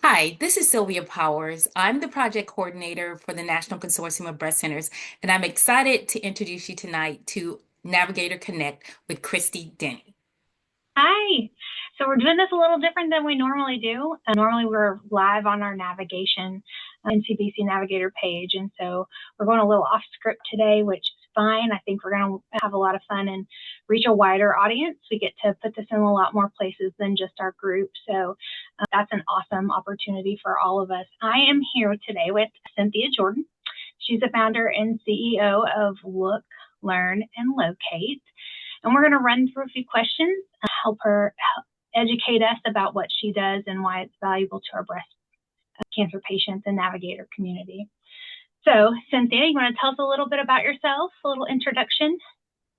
Hi, this is Sylvia Powers. I'm the project coordinator for the National Consortium of Breast Centers, and I'm excited to introduce you tonight to Navigator Connect with Christy Denny. Hi. So we're doing this a little different than we normally do. Normally we're live on our navigation NCBC Navigator page, and so we're going a little off script today, which is fine. I think we're going to have a lot of fun and reach a wider audience. We get to put this in a lot more places than just our group, so that's an awesome opportunity for all of us. I am here today with Cynthia Jordan. She's the founder and CEO of Look, Learn, and Locate. And we're going to run through a few questions, help her educate us about what she does and why it's valuable to our breast cancer patients and navigator community. So, Cynthia, you want to tell us a little bit about yourself, a little introduction?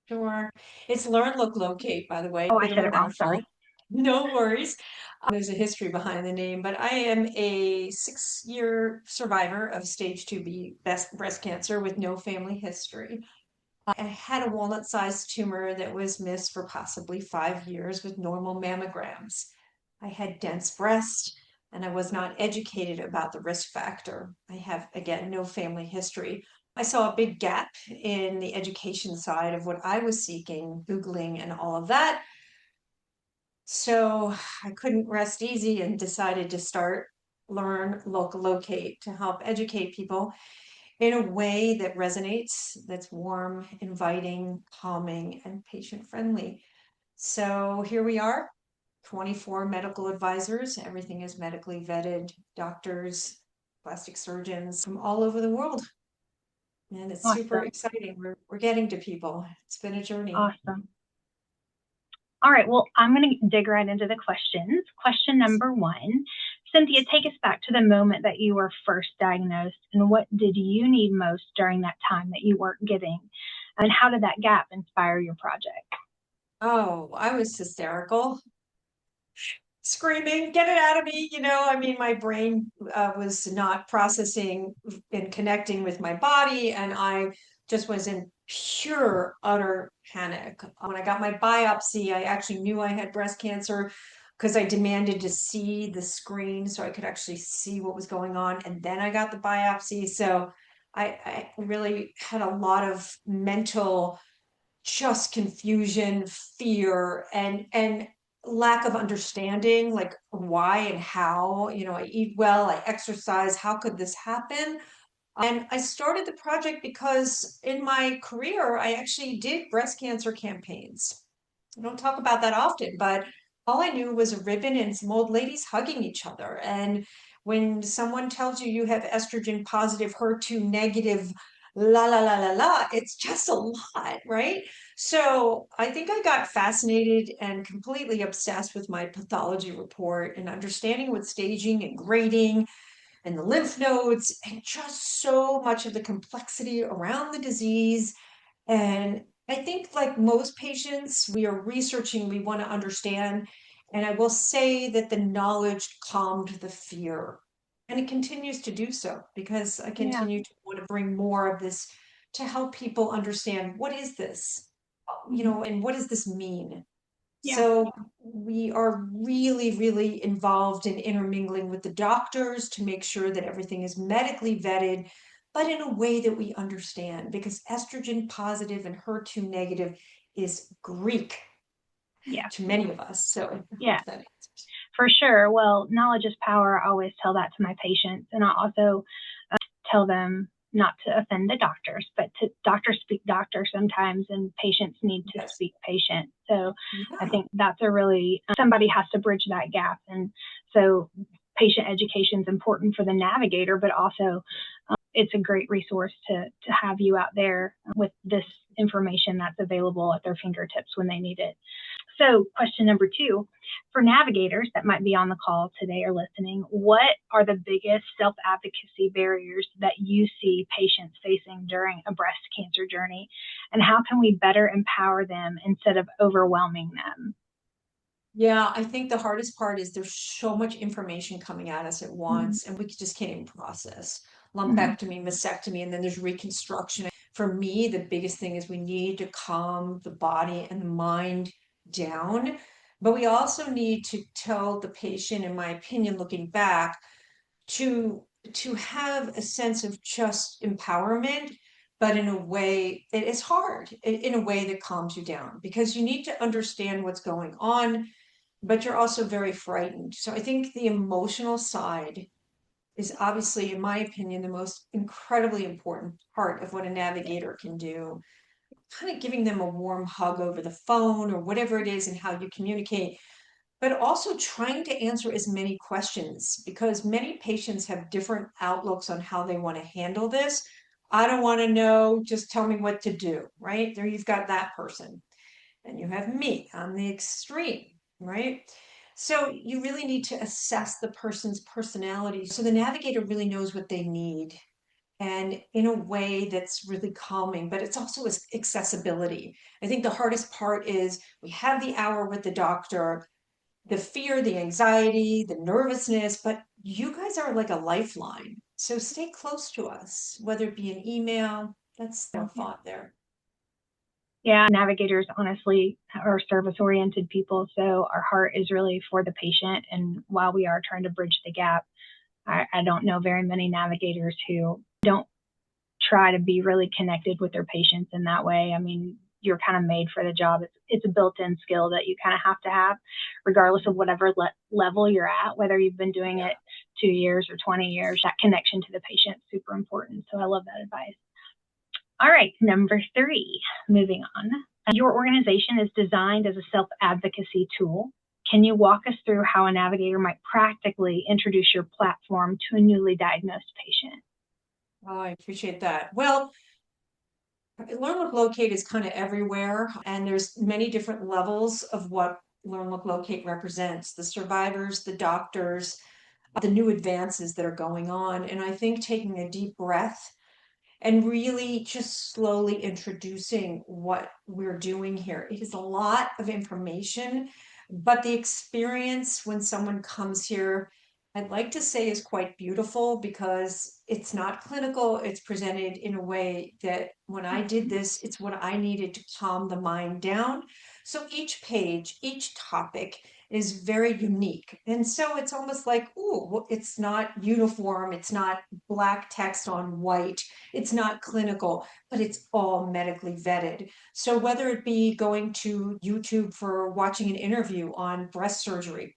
Sure. It's Learn Look Locate, by the way. Oh, I Bit of said a it wrong. mouthful. Sorry. No worries. There's a history behind the name, but I am a 6-year survivor of stage 2B breast cancer with no family history. I had a walnut-sized tumor that was missed for possibly 5 years with normal mammograms. I had dense breast, and I was not educated about the risk factor. I have, again, no family history. I saw a big gap in the education side of what I was seeking, Googling and all of that. So I couldn't rest easy and decided to start Learn Look Locate to help educate people in a way that resonates, that's warm, inviting, calming, and patient friendly. So here we are, 24 medical advisors. Everything is medically vetted, doctors, plastic surgeons from all over the world. And it's super Awesome. exciting. We're getting to people. It's been a journey. Awesome. All right. Well, I'm going to dig right into the questions. Question number one. Cynthia, take us back to the moment that you were first diagnosed, and what did you need most during that time that you weren't getting? And how did that gap inspire your project? Oh, I was hysterical, screaming, get it out of me. I mean, my brain was not processing and connecting with my body, and I just was in pure, utter panic. When I got my biopsy, I actually knew I had breast cancer because I demanded to see the screen so I could actually see what was going on. And then I got the biopsy. So I really had a lot of mental just confusion, fear, and lack of understanding, like why and how. I eat well, I exercise. How could this happen? And I started the project because in my career, I actually did breast cancer campaigns. I don't talk about that often, but all I knew was a ribbon and some old ladies hugging each other. And when someone tells you you have estrogen positive, HER2 negative, la la la la la, it's just a lot, right? So I think I got fascinated and completely obsessed with my pathology report and understanding what staging and grading and the lymph nodes and just so much of the complexity around the disease. And I think, like most patients, we are researching, we want to understand. And I will say that the knowledge calmed the fear. And it continues to do so because I Yeah. continue to want to bring more of this to help people understand what is this, Mhm. and what does this mean? Yeah. So we are really, really involved in intermingling with the doctors to make sure that everything is medically vetted, but in a way that we understand, because estrogen positive and HER2 negative is Greek Yeah. to many of us. So I Yeah. hope that answers. For sure. Well, knowledge is power. I always tell that to my patients. And I also tell them not to offend the doctors, but to doctors speak doctor sometimes, and patients need to Yes. speak patient. So I Yeah. think that's a really, somebody has to bridge that gap. And so patient education is important for the navigator, but also it's a great resource to have you out there with this information that's available at their fingertips when they need it. So, question number two, for navigators that might be on the call today or listening, what are the biggest self advocacy barriers that you see patients facing during a breast cancer journey? And how can we better empower them instead of overwhelming them? Yeah, I think the hardest part is there's so much information coming at us at Mm-hmm. once, and we just can't even process Mm-hmm. lumpectomy, mastectomy, and then there's reconstruction. For me, the biggest thing is we need to calm the body and the mind down, But we also need to tell the patient, in my opinion, looking back, to have a sense of just empowerment, but in a way it is hard, in a way that calms you down, because you need to understand what's going on, but you're also very frightened. So I think the emotional side is obviously, in my opinion, the most incredibly important part of what a navigator can do. Kind of giving them a warm hug over the phone or whatever it is and how you communicate, but also trying to answer as many questions, because many patients have different outlooks on how they want to handle this. I don't want to know, just tell me what to do, right? There you've got that person. And you have me on the extreme, right? So you really need to assess the person's personality so the navigator really knows what they need, and in a way that's really calming, but it's also accessibility. I think the hardest part is we have the hour with the doctor, the fear, the anxiety, the nervousness, but you guys are like a lifeline. So stay close to us, whether it be an email, that's our thought there. Yeah, navigators honestly are service-oriented people, so our heart is really for the patient. And while we are trying to bridge the gap, I don't know very many navigators who don't try to be really connected with their patients in that way. I mean, you're kind of made for the job. It's a built-in skill that you kind of have, regardless of whatever level you're at, whether you've been doing it 2 years or 20 years. That connection to the patient is super important. So I love that advice. All right, number 3, moving on. Your organization is designed as a self-advocacy tool. Can you walk us through how a navigator might practically introduce your platform to a newly diagnosed patient? Oh, I appreciate that. Well, Learn Look Locate is kind of everywhere, and there's many different levels of what Learn Look Locate represents: the survivors, the doctors, the new advances that are going on. And I think taking a deep breath and really just slowly introducing what we're doing here. It is a lot of information, but the experience when someone comes here, I'd like to say, is quite beautiful, because it's not clinical. It's presented in a way that when I did this, it's what I needed to calm the mind down. So each page, each topic is very unique. And so it's almost like, ooh, it's not uniform. It's not black text on white. It's not clinical, but it's all medically vetted. So whether it be going to YouTube for watching an interview on breast surgery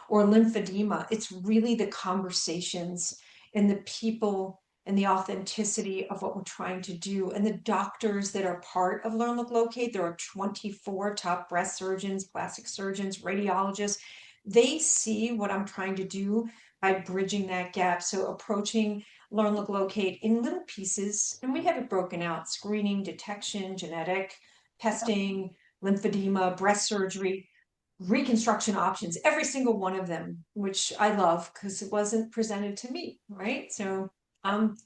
or lymphedema, it's really the conversations and the people and the authenticity of what we're trying to do. And the doctors that are part of Learn Look Locate, there are 24 top breast surgeons, plastic surgeons, radiologists. They see what I'm trying to do by bridging that gap. So approaching Learn Look Locate in little pieces, and we have it broken out: screening, detection, genetic testing, lymphedema, breast surgery, reconstruction options, every single one of them, which I love because it wasn't presented to me, right? So I'm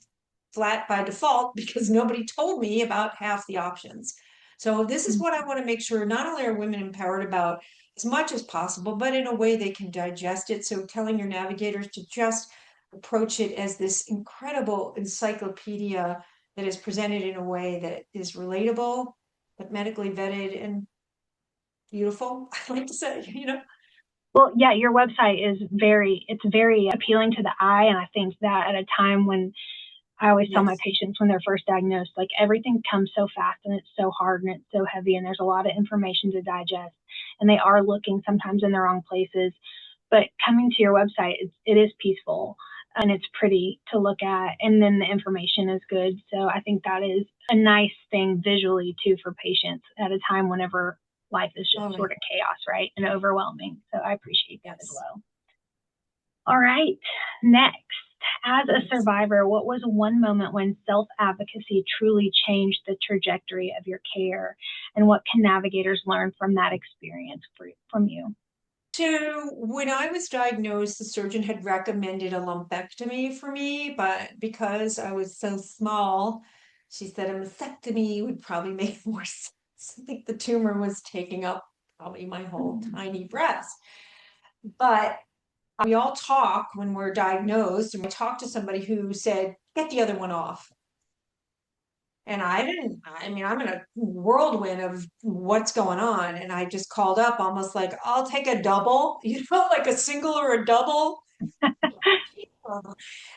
flat by default because nobody told me about half the options. So this is what I want to make sure not only are women empowered about as much as possible, but in a way they can digest it. So telling your navigators to just approach it as this incredible encyclopedia that is presented in a way that is relatable, but medically vetted and beautiful, I like to say, Well, yeah, your website is it's very appealing to the eye. And I think that at a time when I always tell my Yes. patients when they're first diagnosed, like, everything comes so fast and it's so hard and it's so heavy and there's a lot of information to digest, and they are looking sometimes in the wrong places. But coming to your website, it is peaceful and it's pretty to look at, and then the information is good. So I think that is a nice thing visually too for patients at a time whenever life is just Oh, sort of chaos, right, and overwhelming. So I appreciate that as yes. well. All right, next. As a Yes. survivor, what was one moment when self-advocacy truly changed the trajectory of your care, and what can navigators learn from that experience from you? So when I was diagnosed, the surgeon had recommended a lumpectomy for me, but because I was so small, she said a mastectomy would probably make more sense. I think the tumor was taking up probably my whole tiny breast. But we all talk when we're diagnosed, and we talked to somebody who said, get the other one off. And I mean, I'm in a whirlwind of what's going on. And I just called up almost like, I'll take a double, like a single or a double.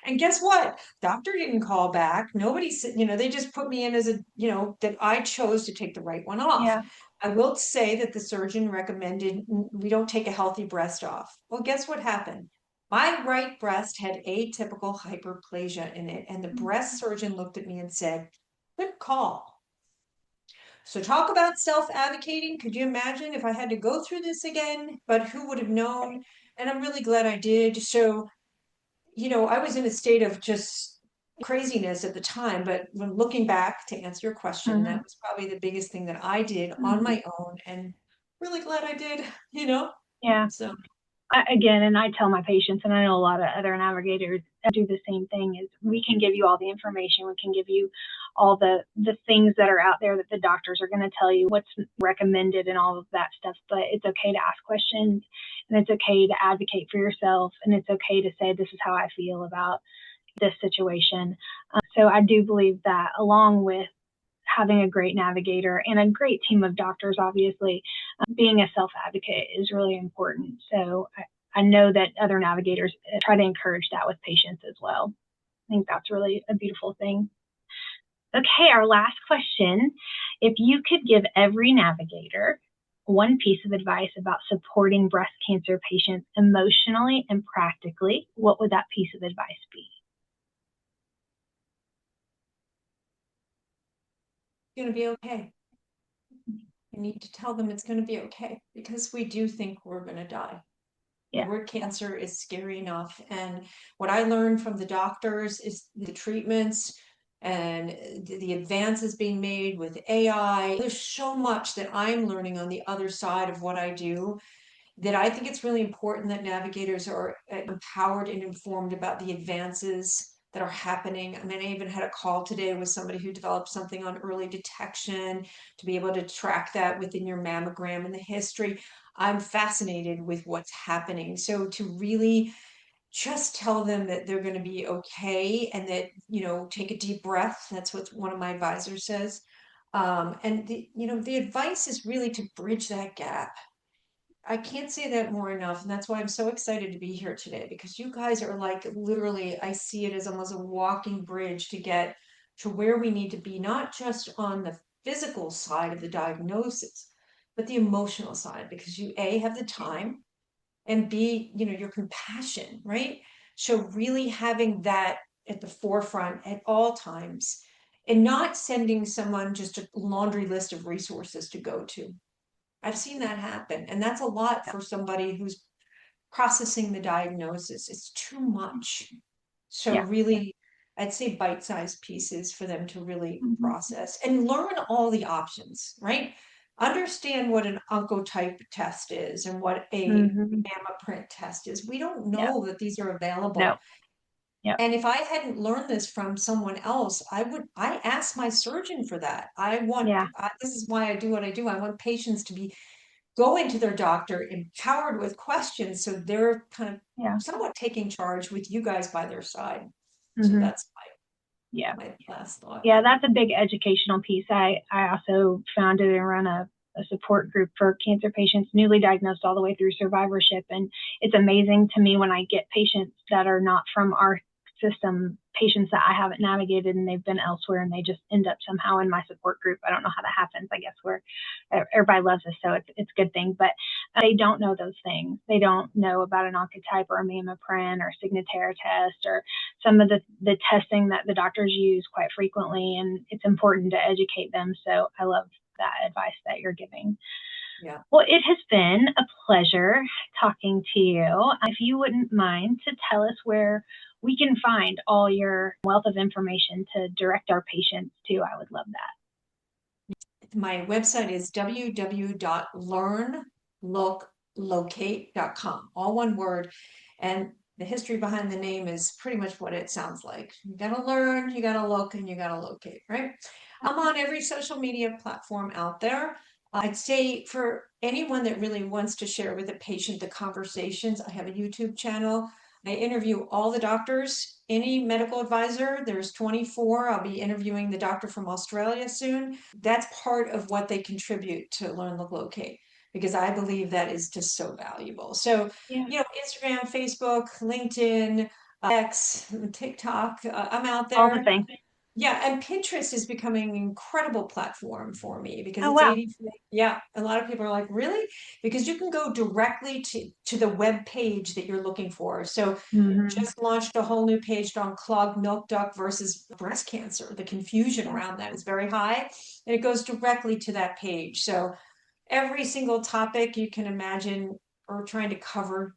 And guess what? Doctor didn't call back. Nobody said, they just put me in as that I chose to take the right one off. Yeah. I will say that the surgeon recommended we don't take a healthy breast off. Well, guess what happened? My right breast had atypical hyperplasia in it. And the breast surgeon looked at me and said, good call. So talk about self-advocating. Could you imagine if I had to go through this again? But who would have known? And I'm really glad I did. So I was in a state of just craziness at the time, but when looking back to answer your question, that Hmm. was probably the biggest thing that I did on Hmm. my own, and really glad I did, you know? Yeah. So, Again, and I tell my patients, and I know a lot of other navigators do the same thing, is we can give you all the information. We can give you all the things that are out there that the doctors are going to tell you what's recommended and all of that stuff. But it's okay to ask questions, and it's okay to advocate for yourself, and it's okay to say, this is how I feel about this situation. So I do believe that, along with having a great navigator and a great team of doctors, obviously, being a self-advocate is really important. So I know that other navigators try to encourage that with patients as well. I think that's really a beautiful thing. Okay, our last question. If you could give every navigator one piece of advice about supporting breast cancer patients emotionally and practically, what would that piece of advice be? it's going to be okay. You need to tell them it's going to be okay because we do think we're going to die. The Yeah. word cancer is scary enough. And what I learned from the doctors is the treatments and the advances being made with AI. There's so much that I'm learning on the other side of what I do that I think it's really important that navigators are empowered and informed about the advances that are happening. I mean, I even had a call today with somebody who developed something on early detection to be able to track that within your mammogram and the history. I'm fascinated with what's happening. So to really just tell them that they're going to be okay and that, take a deep breath. That's what one of my advisors says. And the advice is really to bridge that gap. I can't say that more enough. And that's why I'm so excited to be here today because you guys are like literally, I see it as almost a walking bridge to get to where we need to be, not just on the physical side of the diagnosis, but the emotional side, because you A, have the time, and B, your compassion, right? So really having that at the forefront at all times and not sending someone just a laundry list of resources to go to. I've seen that happen. And that's a lot for somebody who's processing the diagnosis. It's too much. So Yeah. really, I'd say bite-sized pieces for them to really Mm-hmm. process and learn all the options, right? Understand what an oncotype test is and what a Mm-hmm. gamma print test is. We don't Yep. know that these are available. No. Yep. And if I hadn't learned this from someone else, I asked my surgeon for that. Yeah. This is why I do what I do. I want patients to be going to their doctor empowered with questions so they're kind of Yeah. somewhat taking charge with you guys by their side. So Mm-hmm. that's Yeah. my last thought. Yeah, that's a big educational piece. I also founded and run a support group for cancer patients newly diagnosed all the way through survivorship. And it's amazing to me when I get patients that are not from our system, patients that I haven't navigated and they've been elsewhere and they just end up somehow in my support group. I don't know how that happens. I guess where everybody loves us, so it's a good thing. But they don't know those things. They don't know about an oncotype or a mammoprint or Signatera test or some of the testing that the doctors use quite frequently, and it's important to educate them. So I love that advice that you're giving. Yeah. Well, it has been a pleasure talking to you. If you wouldn't mind to tell us where we can find all your wealth of information to direct our patients to, I would love that. My website is www.learnlooklocate.com, all one word. And the history behind the name is pretty much what it sounds like. You got to learn, you got to look, and you got to locate, right? I'm on every social media platform out there. I'd say for anyone that really wants to share with a patient the conversations, I have a YouTube channel. I interview all the doctors, any medical advisor. There's 24. I'll be interviewing the doctor from Australia soon. That's part of what they contribute to Learn Look Locate, because I believe that is just so valuable. So, Yeah. Instagram, Facebook, LinkedIn, X, TikTok, I'm out All the there. things. Yeah, and Pinterest is becoming an incredible platform for me because Oh, it's wow. 80. Yeah, a lot of people are like, really? Because you can go directly to the web page that you're looking for. So Hmm. just launched a whole new page on clogged milk duct versus breast cancer. The confusion Yeah. around that is very high, and it goes directly to that page. So every single topic you can imagine or trying to cover,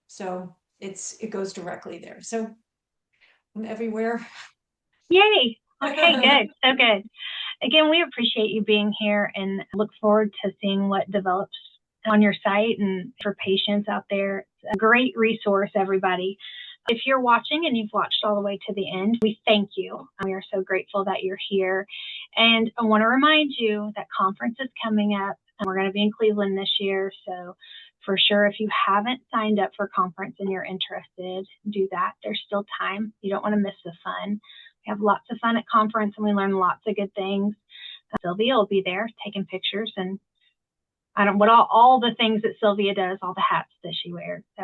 so it goes directly there. So I'm everywhere. Yay. Okay, good. So good. Again, we appreciate you being here and look forward to seeing what develops on your site and for patients out there. It's a great resource, everybody. If you're watching and you've watched all the way to the end, we thank you. We are so grateful that you're here. And I want to remind you that conference is coming up and we're going to be in Cleveland this year. So for sure, if you haven't signed up for conference and you're interested, do that. There's still time. You don't want to miss the fun. We have lots of fun at conference and we learn lots of good things. Sylvia will be there taking pictures and all the things that Sylvia does, all the hats that she wears. So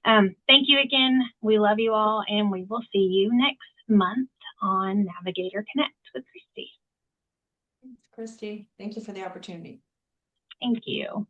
thank you again. We love you all and we will see you next month on Navigator Connect with Christy. Christy, thank you for the opportunity. Thank you.